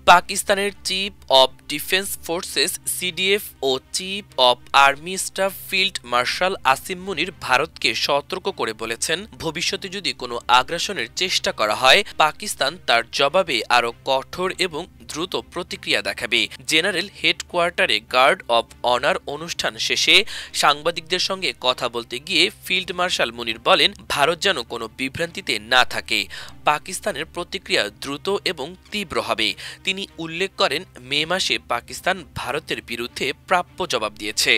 পাকিস্তানের chief of defence forces CDF ও chief of army staff field marshal Asim Munir ভারতকে সতর্ক করে বলেছেন, ভবিষ্যতে যদি কোনো আগ্রাসনের চেষ্টা করা হয়, পাকিস্তান তার জবাবে আরও কঠোর এবং দ্রুত প্রতিক্রিয়া দেখাবে। জেনারেল হেডকোয়ার্টারে গার্ড অব অনার অনুষ্ঠান শেষে সাংবাদিকদের সঙ্গে কথা বলতে গিয়ে ফিল্ড মার্শাল মুনির বলেন, ভারত যেন কোনো বিভ্রান্তিতে না থাকে। পাকিস্তানের প্রতিক্রিয়া দ্রুত এবং তীব্র হবে। তিনি উল্লেখ করেন, মে মাসে পাকিস্তান ভারতের বিরুদ্ধে প্রাপ্য জবাব দিয়েছে।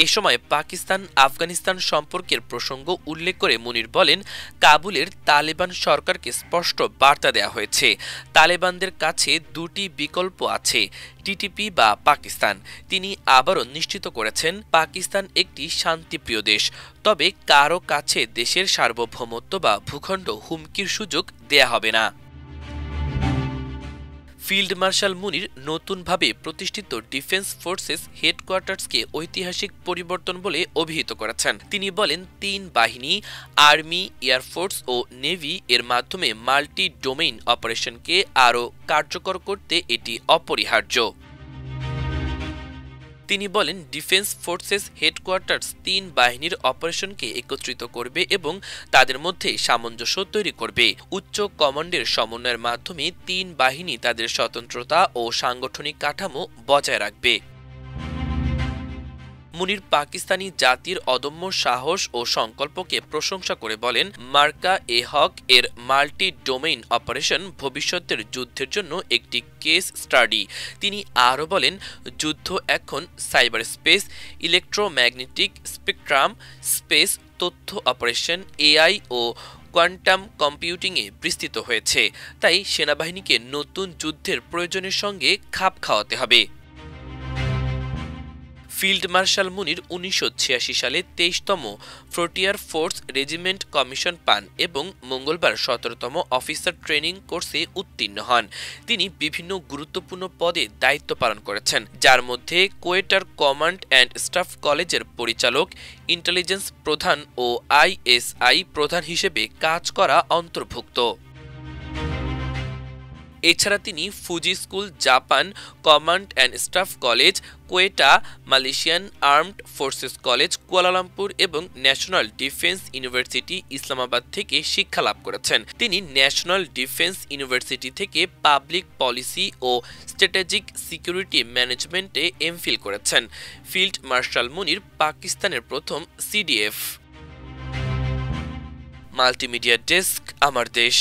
এ সময় পাকিস্তান আফগানিস্তান সম্পর্কের প্রসঙ্গ উল্লেখ করে মুনির বলেন, কাবুলের তালেবান সরকারকে স্পষ্ট বার্তা দেওয়া হয়েছে, তালেবানদের কাছে দুটি বিকল্প আছে, টিটিপি বা পাকিস্তান। তিনি আবারও নিশ্চিত করেছেন, পাকিস্তান একটি শান্তিপ্রিয় দেশ, তবে কারো কাছে দেশের সার্বভৌমত্ব বা ভূখণ্ড হুমকির সুযোগ দেয়া হবে না। ফিল্ড মার্শাল মুনির নতুনভাবে প্রতিষ্ঠিত ডিফেন্স ফোর্সেস হেডকোয়ার্টার্সকে ঐতিহাসিক পরিবর্তন বলে অভিহিত করেছেন। তিনি বলেন, তিন বাহিনী আর্মি, এয়ারফোর্স ও নেভি এর মাধ্যমে মাল্টি ডোমেইন অপারেশনকে আরও কার্যকর করতে এটি অপরিহার্য। তিনি বলেন, ডিফেন্স ফোর্সেস হেডকোয়ার্টার্স তিন বাহিনীর অপারেশনকে একত্রিত করবে এবং তাদের মধ্যে সামঞ্জস্য তৈরি করবে। উচ্চ কমান্ডের সমন্বয়ের মাধ্যমে তিন বাহিনী তাদের স্বতন্ত্রতা ও সাংগঠনিক কাঠামো বজায় রাখবে। মুনির পাকিস্তানি জাতির অদম্য সাহস ও সংকল্পকে প্রশংসা করে বলেন, মার্কা এ হক এর মাল্টি ডোমেইন অপারেশন ভবিষ্যতের যুদ্ধের জন্য একটি কেস স্টাডি। তিনি আরও বলেন, যুদ্ধ এখন cyber space, electromagnetic spectrum, space, তথ্য অপারেশন, এআই ও কোয়ান্টাম কম্পিউটিংয়ে বিস্তৃত হয়েছে। তাই সেনাবাহিনীকে নতুন যুদ্ধের প্রয়োজনের সঙ্গে খাপ খাওয়াতে হবে। ফিল্ড মার্শাল মুনির ১৯৮৬ সালে ২৩তম ফ্রন্টিয়ার ফোর্স রেজিমেন্ট কমিশন পান এবং মঙ্গলবার ১৭তম অফিসার ট্রেনিং কোর্সে উত্তীর্ণ হন। তিনি বিভিন্ন গুরুত্বপূর্ণ পদে দায়িত্ব পালন করেছেন, যার মধ্যে কোয়েটার কমান্ড অ্যান্ড স্টাফ কলেজের পরিচালক, ইন্টেলিজেন্স প্রধান ও আইএসআই প্রধান হিসেবে কাজ করা অন্তর্ভুক্ত। এছাড়া তিনি Fuji school, Japan command and staff college, Quetta, Malaysian armed forces college, Kuala Lumpur এবং ন্যাশনাল ডিফেন্স ইউনিভার্সিটি ইসলামাবাদ থেকে শিক্ষা লাভ করেছেন। তিনি ন্যাশনাল ডিফেন্স ইউনিভার্সিটি থেকে পাবলিক পলিসি ও স্ট্র্যাটেজিক সিকিউরিটি ম্যানেজমেন্টে এমফিল করেছেন। ফিল্ড মার্শাল মুনির পাকিস্তানের প্রথম সিডিএফ। মাল্টিমিডিয়া ডেস্ক, আমার দেশ।